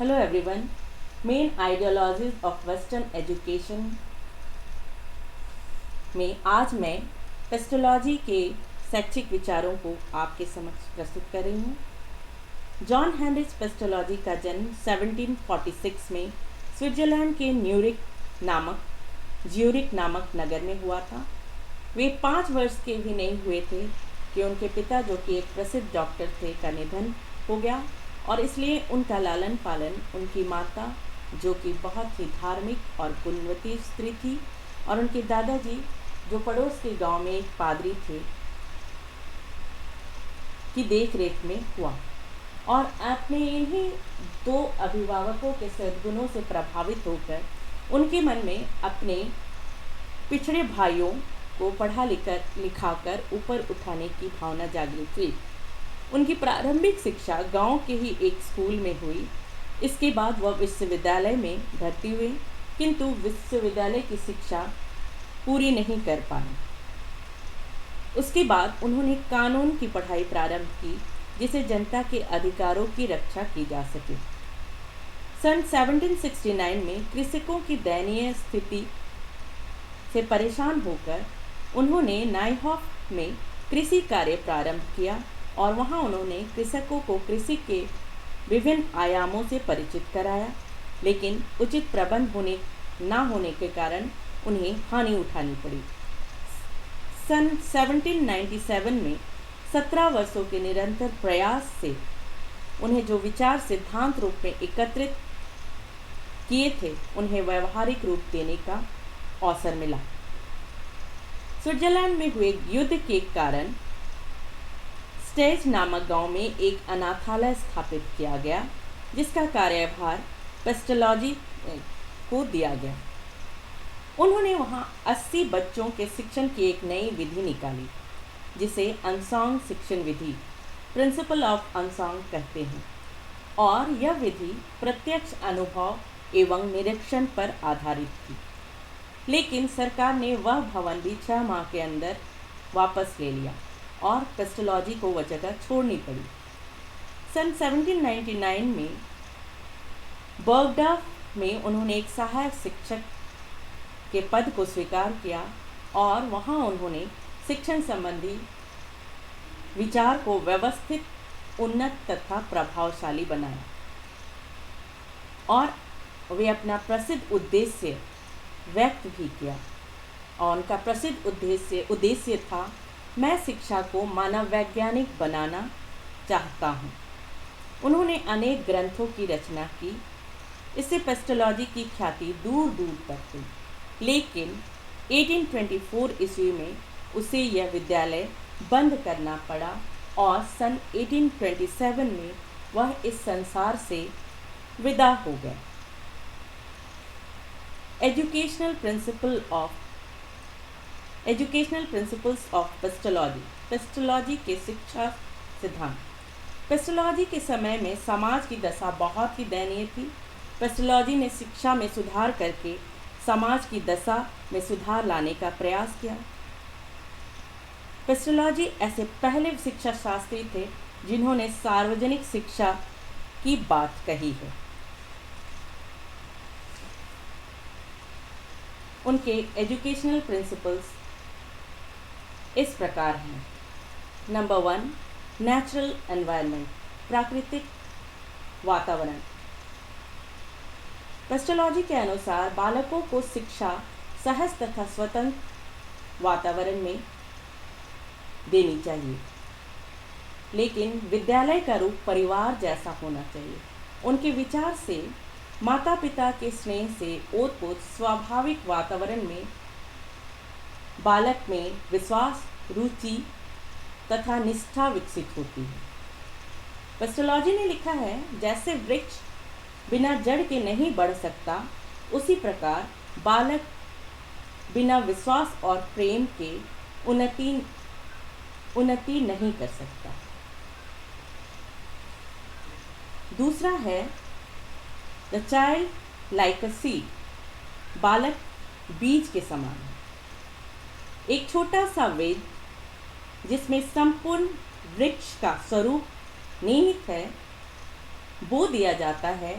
Hello everyone. Main ideologies of western education में आज मैं पेस्टोलॉजी के शैक्षिक विचारों को आपके समक्ष प्रस्तुत कर रही हूँ। जॉन हेनरिच पेस्टोलॉजी का जन्म 1746 में स्विट्जरलैंड के ज्यूरिक नामक नगर में हुआ था। वे 5 वर्ष के भी नहीं हुए थे कि उनके पिता, जो कि एक प्रसिद्ध डॉक्टर थे, का निधन हो गया और इसलिए उनका लालन पालन उनकी माता, जो कि बहुत ही धार्मिक और गुणवती स्त्री थी, और उनके दादाजी, जो पड़ोस के गांव में एक पादरी थे, की देख रेख में हुआ। और अपने इन्हीं 2 अभिभावकों के सद्गुणों से प्रभावित होकर उनके मन में अपने पिछड़े भाइयों को पढ़ा लिखाकर ऊपर उठाने की भावना जागृत हुई। उनकी प्रारंभिक शिक्षा गांव के ही एक स्कूल में हुई। इसके बाद वह विश्वविद्यालय में भर्ती हुए, किंतु विश्वविद्यालय की शिक्षा पूरी नहीं कर पाए। उसके बाद उन्होंने कानून की पढ़ाई प्रारंभ की, जिसे जनता के अधिकारों की रक्षा की जा सके। सन 1769 में कृषकों की दयनीय स्थिति से परेशान होकर उन्होंने नाइहॉफ में कृषि कार्य प्रारंभ किया और वहां उन्होंने कृषकों को कृषि के विभिन्न आयामों से परिचित कराया, लेकिन उचित प्रबंध न होने के कारण उन्हें हानि उठानी पड़ी। सन 1797 में 17 वर्षों के निरंतर प्रयास से उन्हें जो विचार सिद्धांत रूप में एकत्रित किए थे, उन्हें व्यवहारिक रूप देने का अवसर मिला। स्विट्जरलैंड में हुए युद्ध के कारण स्टेज नामक गांव में एक अनाथालय स्थापित किया गया, जिसका कार्यभार पेस्टोलॉजी को दिया गया। उन्होंने वहां 80 बच्चों के शिक्षण की एक नई विधि निकाली, जिसे अनसॉन्ग शिक्षण विधि, प्रिंसिपल ऑफ अनसॉन्ग कहते हैं, और यह विधि प्रत्यक्ष अनुभव एवं निरीक्षण पर आधारित थी। लेकिन सरकार ने वह भवन भी 6 माह के अंदर वापस ले लिया और पेस्टोलॉजी को वह जगह छोड़नी पड़ी। सन 1799 में बर्गडॉर्फ में उन्होंने एक सहायक शिक्षक के पद को स्वीकार किया और वहां उन्होंने शिक्षण संबंधी विचार को व्यवस्थित, उन्नत तथा प्रभावशाली बनाया। और वे अपना प्रसिद्ध उद्देश्य व्यक्त भी किया, और उनका प्रसिद्ध उद्देश्य था, मैं शिक्षा को मानव वैज्ञानिक बनाना चाहता हूँ। उन्होंने अनेक ग्रंथों की रचना की। इससे पेस्टोलॉजी की ख्याति दूर दूर तक हुई, लेकिन 1824 ईस्वी में उसे यह विद्यालय बंद करना पड़ा और सन 1827 में वह इस संसार से विदा हो गया। Educational principles of pestology, Pestalozzi के शिक्षा सिद्धांत। पेस्टोलॉजी के समय में समाज की दशा बहुत ही दयनीय थी। पेस्टोलॉजी ने शिक्षा में सुधार करके समाज की दशा में सुधार लाने का प्रयास किया। पेस्टोलॉजी ऐसे पहले शिक्षा शास्त्री थे जिन्होंने सार्वजनिक शिक्षा की बात कही है। उनके एजुकेशनल प्रिंसिपल्स इस प्रकार हैं। नंबर 1, नेचुरल एनवायरनमेंट, प्राकृतिक वातावरण। पेस्टोलॉजी के अनुसार बालकों को शिक्षा सहज तथा स्वतंत्र वातावरण में देनी चाहिए, लेकिन विद्यालय का रूप परिवार जैसा होना चाहिए। उनके विचार से माता पिता के स्नेह से ओतप्रोत स्वाभाविक वातावरण में बालक में विश्वास, रुचि तथा निष्ठा विकसित होती है। पेस्टोलॉजी ने लिखा है, जैसे वृक्ष बिना जड़ के नहीं बढ़ सकता, उसी प्रकार बालक बिना विश्वास और प्रेम के उन्नति नहीं कर सकता। दूसरा है the child like a seed, बालक बीज के समान है। एक छोटा सा वेद जिसमें संपूर्ण वृक्ष का स्वरूप निहित है, बो दिया जाता है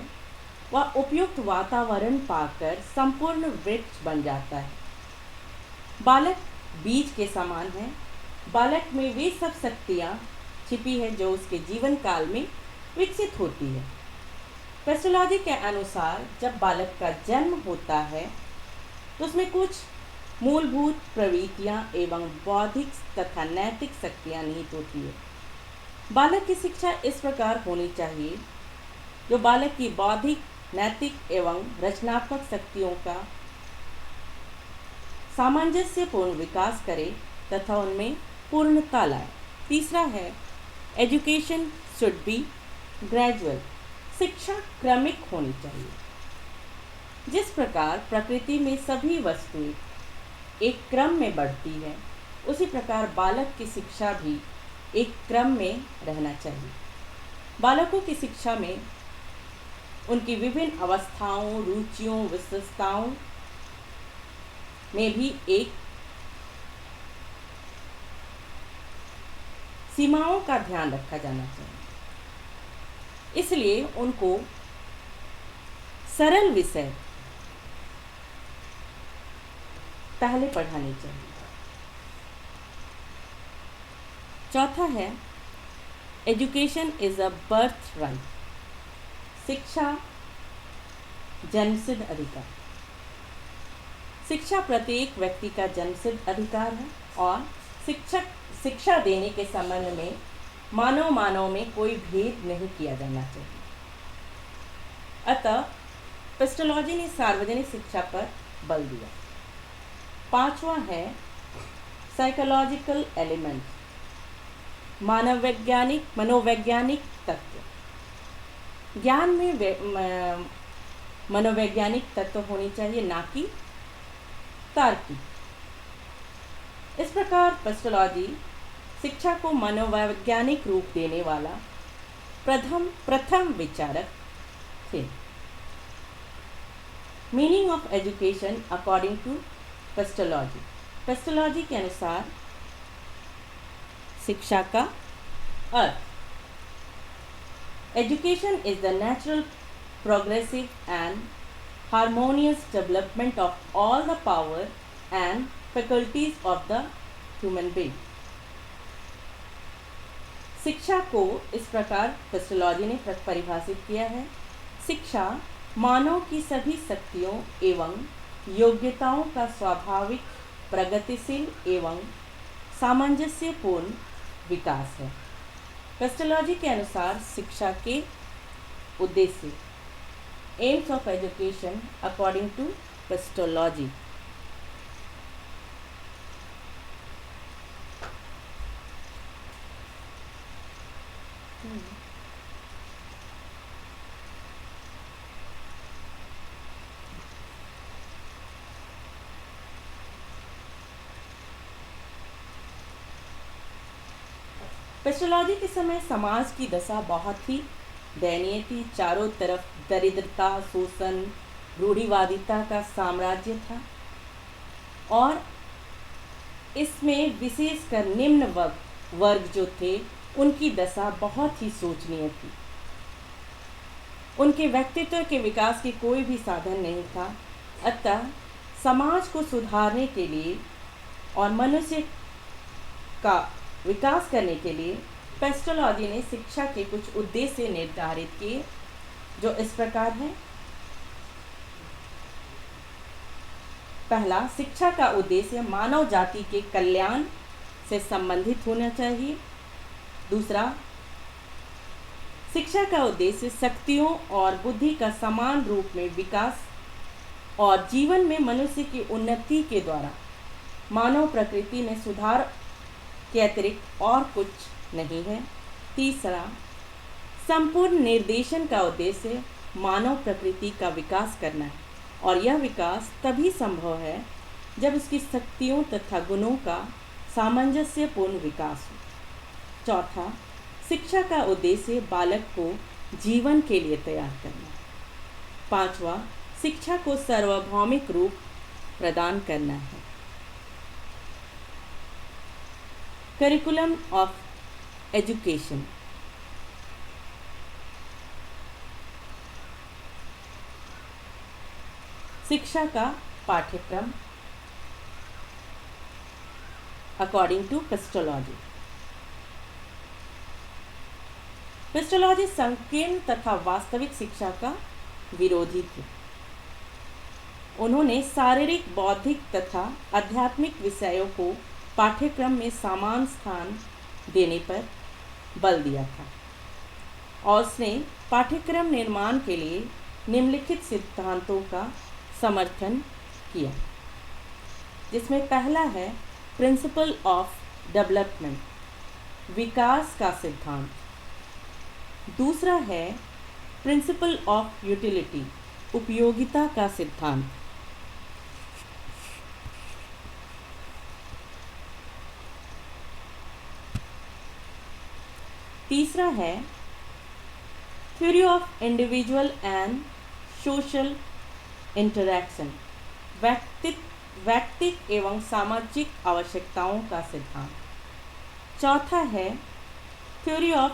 वह उपयुक्त वातावरण पाकर संपूर्ण वृक्ष बन जाता है। बालक बीज के समान है। बालक में वे सब शक्तियाँ छिपी है जो उसके जीवन काल में विकसित होती है। पेस्टोलॉजी के अनुसार जब बालक का जन्म होता है तो उसमें कुछ मूलभूत प्रवृत्तियाँ एवं बौद्धिक तथा नैतिक शक्तियाँ निहित होती है। बालक की शिक्षा इस प्रकार होनी चाहिए जो बालक की बौद्धिक, नैतिक एवं रचनात्मक शक्तियों का सामंजस्यपूर्ण विकास करे तथा उनमें पूर्णता लाए। तीसरा है एजुकेशन शुड बी ग्रेजुअल। शिक्षा क्रमिक होनी चाहिए। जिस प्रकार प्रकृति में सभी वस्तुएं एक क्रम में बढ़ती है, उसी प्रकार बालक की शिक्षा भी एक क्रम में रहना चाहिए। बालकों की शिक्षा में उनकी विभिन्न अवस्थाओं, रुचियों, विशेषताओं में भी एक सीमाओं का ध्यान रखा जाना चाहिए। इसलिए उनको सरल विषय पहले पढ़ानी चाहिए। चौथा है education is a birth right. शिक्षा जन्मसिद्ध अधिकार। शिक्षा प्रत्येक व्यक्ति का जन्मसिद्ध अधिकार है और शिक्षा देने के संबंध में मानव में कोई भेद नहीं किया जाना चाहिए। अतः पेस्टोलॉजी ने सार्वजनिक शिक्षा पर बल दिया। पांचवा है साइकोलॉजिकल एलिमेंट, मनोवैज्ञानिक तत्व। ज्ञान में मनोवैज्ञानिक तत्व होनी चाहिए, ना कि तार्किक। इस प्रकार पेस्टोलॉजी शिक्षा को मनोवैज्ञानिक रूप देने वाला प्रथम विचारक थे। Meaning of education according to Pestalozzi. Pestalozzi के अनुसार शिक्षा का अर्थ, education is the natural, progressive and harmonious development of all the power and faculties of the human being. शिक्षा को इस प्रकार पेस्टोलॉजी ने परिभाषित किया है। शिक्षा मानव की सभी शक्तियों एवं योग्यताओं का स्वाभाविक, प्रगतिशील एवं सामंजस्यपूर्ण विकास है। पेस्टोलॉजी के अनुसार शिक्षा के उद्देश्य, aims of education according to Pestalozzi. Pestalozzi के समय समाज की दशा बहुत ही दयनीय थी। चारों तरफ दरिद्रता, शोषण, रूढ़िवादिता का साम्राज्य था और इसमें विशेषकर निम्न वर्ग जो थे उनकी दशा बहुत ही शोचनीय थी। उनके व्यक्तित्व के विकास की कोई भी साधन नहीं था। अतः समाज को सुधारने के लिए और मनुष्य का विकास करने के लिए पेस्टोलॉजी ने शिक्षा के कुछ उद्देश्य निर्धारित किए, जो इस प्रकार हैं। पहला, शिक्षा का उद्देश्य मानव जाति के कल्याण से संबंधित होना चाहिए। दूसरा, शिक्षा का उद्देश्य शक्तियों और बुद्धि का समान रूप में विकास और जीवन में मनुष्य की उन्नति के द्वारा मानव प्रकृति में सुधार के अतिरिक्त और कुछ नहीं है। तीसरा, संपूर्ण निर्देशन का उद्देश्य मानव प्रकृति का विकास करना है और यह विकास तभी संभव है जब उसकी शक्तियों तथा गुणों का सामंजस्यपूर्ण विकास हो। चौथा, शिक्षा का उद्देश्य बालक को जीवन के लिए तैयार करना है। पांचवा, शिक्षा को सार्वभौमिक रूप प्रदान करना है। Curriculum of education. शिक्षा का पाठ्यक्रम अकॉर्डिंग टू पेस्टोलॉजी। पेस्टोलॉजी संकीर्ण तथा वास्तविक शिक्षा का विरोधी थी। उन्होंने शारीरिक, बौद्धिक तथा आध्यात्मिक विषयों को पाठ्यक्रम में समान स्थान देने पर बल दिया था और उसने पाठ्यक्रम निर्माण के लिए निम्नलिखित सिद्धांतों का समर्थन किया, जिसमें पहला है प्रिंसिपल ऑफ डेवलपमेंट, विकास का सिद्धांत। दूसरा है प्रिंसिपल ऑफ यूटिलिटी, उपयोगिता का सिद्धांत। तीसरा है theory of individual and social interaction, व्यक्तिक एवं सामाजिक आवश्यकताओं का सिद्धांत। चौथा है theory of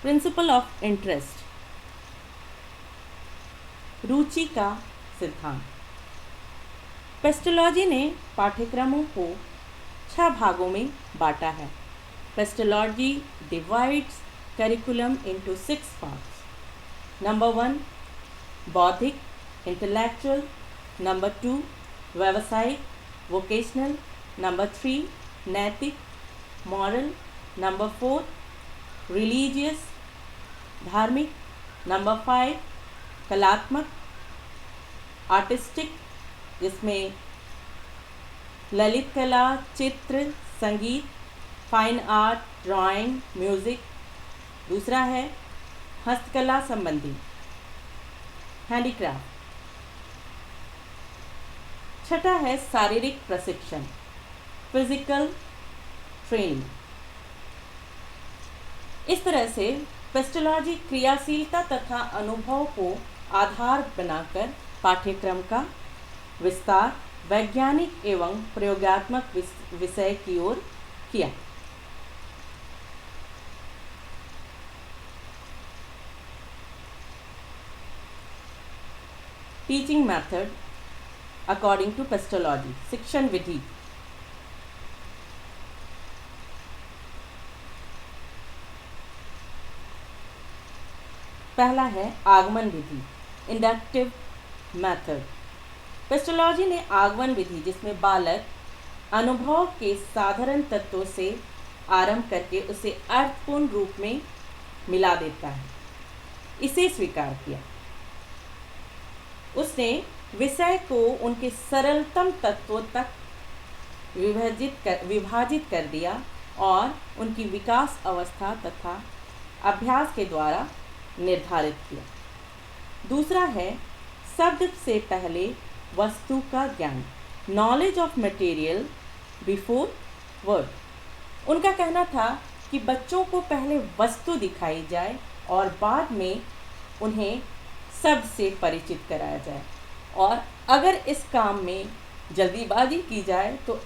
principle of interest, रुचि का सिद्धांत। पेस्टोलॉजी ने पाठ्यक्रमों को 6 भागों में बांटा है। Pestology divides curriculum into 6 parts. Number 1 बौद्धिक, इंटेलेक्चुअल। नंबर 2 व्यावसायिक, वोकेशनल। नंबर 3 नैतिक, मॉरल। नंबर 4 रिलीजियस, धार्मिक। नंबर 5 कलात्मक, आर्टिस्टिक, जिसमें ललित कला, चित्र, संगीत, फाइन आर्ट, ड्राइंग, म्यूजिक। दूसरा है हस्तकला संबंधी, हैंडीक्राफ्ट। छठा है शारीरिक प्रशिक्षण, फिजिकल ट्रेनिंग। इस तरह से पेस्टोलॉजी क्रियाशीलता तथा अनुभव को आधार बनाकर पाठ्यक्रम का विस्तार वैज्ञानिक एवं प्रयोगात्मक विषय की ओर किया। Teaching method according to Pestalozzi, शिक्षण विधि। पहला है आगमन विधि, इंडक्टिव मेथड। पेस्टोलॉजी ने आगमन विधि, जिसमें बालक अनुभव के साधारण तत्वों से आरंभ करके उसे अर्थपूर्ण रूप में मिला देता है, इसे स्वीकार किया। उसने विषय को उनके सरलतम तत्वों तक विभाजित कर दिया और उनकी विकास अवस्था तथा अभ्यास के द्वारा निर्धारित किया। दूसरा है शब्द से पहले वस्तु का ज्ञान, knowledge of material before word. उनका कहना था कि बच्चों को पहले वस्तु दिखाई जाए और बाद में उन्हें शब्द से परिचित कराया जाए, और अगर इस काम में जल्दीबाजी की जाए तो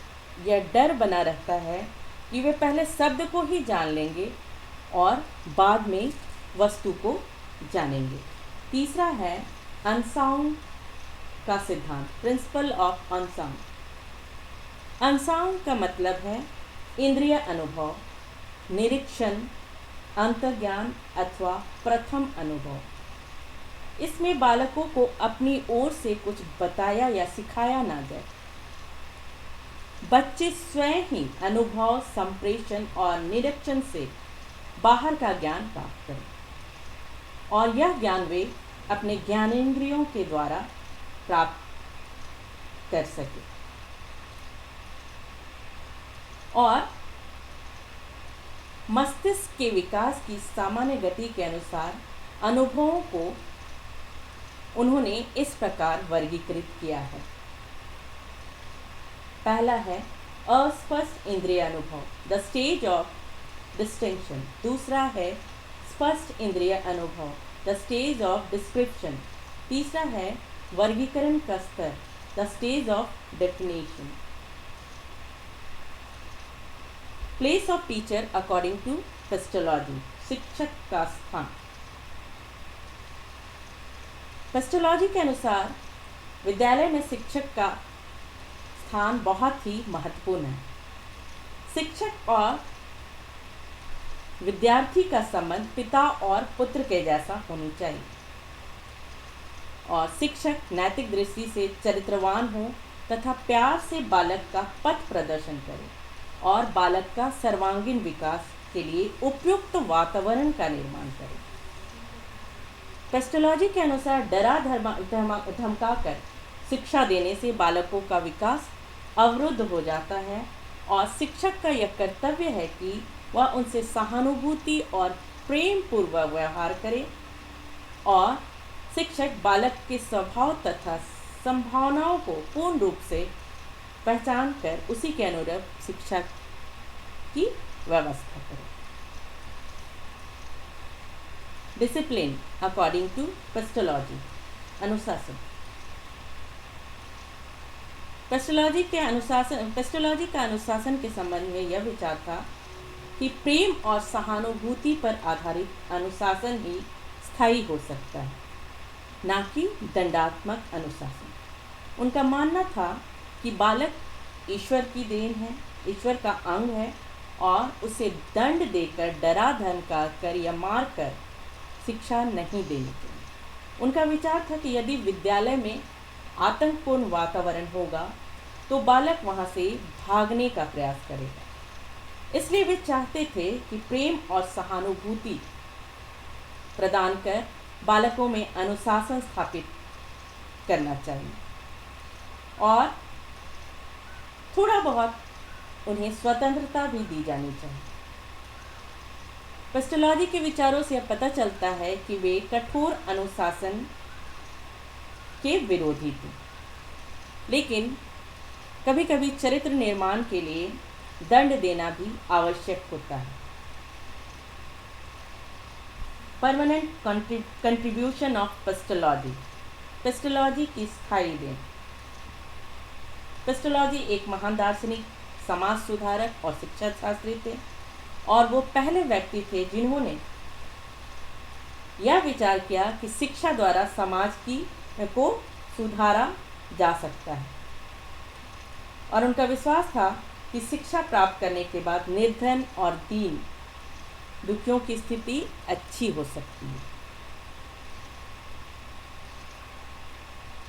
यह डर बना रहता है कि वे पहले शब्द को ही जान लेंगे और बाद में वस्तु को जानेंगे। तीसरा है अनसाउंड का सिद्धांत, प्रिंसिपल ऑफ अनसाउंड। अनसाउंड का मतलब है इंद्रिय अनुभव, निरीक्षण, अंतर्ज्ञान अथवा प्रथम अनुभव। इसमें बालकों को अपनी ओर से कुछ बताया या सिखाया ना जाए। बच्चे स्वयं ही अनुभव, संप्रेषण और निरीक्षण से बाहर का ज्ञान प्राप्त करें और यह ज्ञान वे अपने ज्ञानेंद्रियों के द्वारा प्राप्त कर सके और मस्तिष्क के विकास की सामान्य गति के अनुसार अनुभवों को उन्होंने इस प्रकार वर्गीकृत किया है। पहला है अस्पष्ट इंद्रिय अनुभव, द स्टेज ऑफ डिस्टिंक्शन। दूसरा है स्पष्ट इंद्रिय अनुभव, द स्टेज ऑफ डिस्क्रिप्शन। तीसरा है वर्गीकरण का स्तर, the stage of definition. Place of teacher according to Pestalozzi, शिक्षक का स्थान। पेस्टोलॉजी के अनुसार विद्यालय में शिक्षक का स्थान बहुत ही महत्वपूर्ण है। शिक्षक और विद्यार्थी का संबंध पिता और पुत्र के जैसा होनी चाहिए और शिक्षक नैतिक दृष्टि से चरित्रवान हो तथा प्यार से बालक का पथ प्रदर्शन करे और बालक का सर्वांगीण विकास के लिए उपयुक्त वातावरण का निर्माण करे। पेस्टोलॉजी के अनुसार डरा धमकाकर शिक्षा देने से बालकों का विकास अवरुद्ध हो जाता है और शिक्षक का यह कर्तव्य है कि वह उनसे सहानुभूति और प्रेम पूर्वक व्यवहार करे और शिक्षक बालक के स्वभाव तथा संभावनाओं को पूर्ण रूप से पहचान कर उसी के अनुरूप शिक्षा की व्यवस्था करे। डिसिप्लिन अकॉर्डिंग टू पेस्टोलॉजी, अनुशासन। पेस्टोलॉजी का अनुशासन के संबंध में यह विचार था कि प्रेम और सहानुभूति पर आधारित अनुशासन ही स्थायी हो सकता है, ना कि दंडात्मक अनुशासन। उनका मानना था कि बालक ईश्वर की देन है, ईश्वर का अंग है और उसे दंड देकर डरा धमका कर या मार कर शिक्षा नहीं देनी चाहिए। उनका विचार था कि यदि विद्यालय में आतंकपूर्ण वातावरण होगा तो बालक वहाँ से भागने का प्रयास करेगा। इसलिए वे चाहते थे कि प्रेम और सहानुभूति प्रदान कर बालकों में अनुशासन स्थापित करना चाहिए और थोड़ा बहुत उन्हें स्वतंत्रता भी दी जानी चाहिए। पेस्टोलॉजी के विचारों से यह पता चलता है कि वे कठोर अनुशासन के विरोधी थे, लेकिन कभी कभी चरित्र निर्माण के लिए दंड देना भी आवश्यक होता है। Permanent contribution of pestology, pestology की स्थायी देन। पेस्टोलॉजी एक महान दार्शनिक, समाज सुधारक और शिक्षा शास्त्री थे और वो पहले व्यक्ति थे जिन्होंने यह विचार किया कि शिक्षा द्वारा समाज को सुधारा जा सकता है और उनका विश्वास था कि शिक्षा प्राप्त करने के बाद निर्धन और दीन दुखियों की स्थिति अच्छी हो सकती है।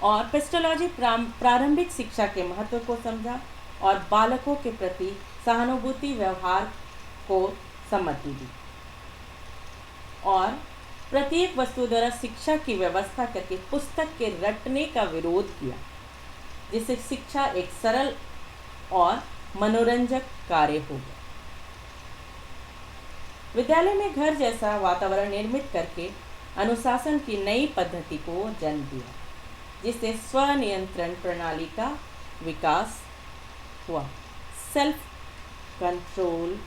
और पेस्टोलॉजी प्रारंभिक शिक्षा के महत्व को समझा और बालकों के प्रति सहानुभूति व्यवहार को सम्मति दी और प्रत्येक वस्तु द्वारा शिक्षा की व्यवस्था करके पुस्तक के रटने का विरोध किया, जिससे शिक्षा एक सरल और मनोरंजक कार्य हो गया। विद्यालय में घर जैसा वातावरण निर्मित करके अनुशासन की नई पद्धति को जन्म दिया, जिससे स्वनियंत्रण प्रणाली का विकास हुआ। सेल्फ कंट्रोल,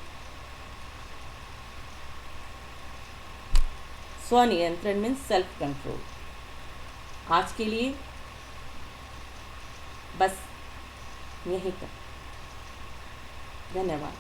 स्वनियंत्रण मीन्स सेल्फ कंट्रोल। आज के लिए बस यहीं तक। धन्यवाद।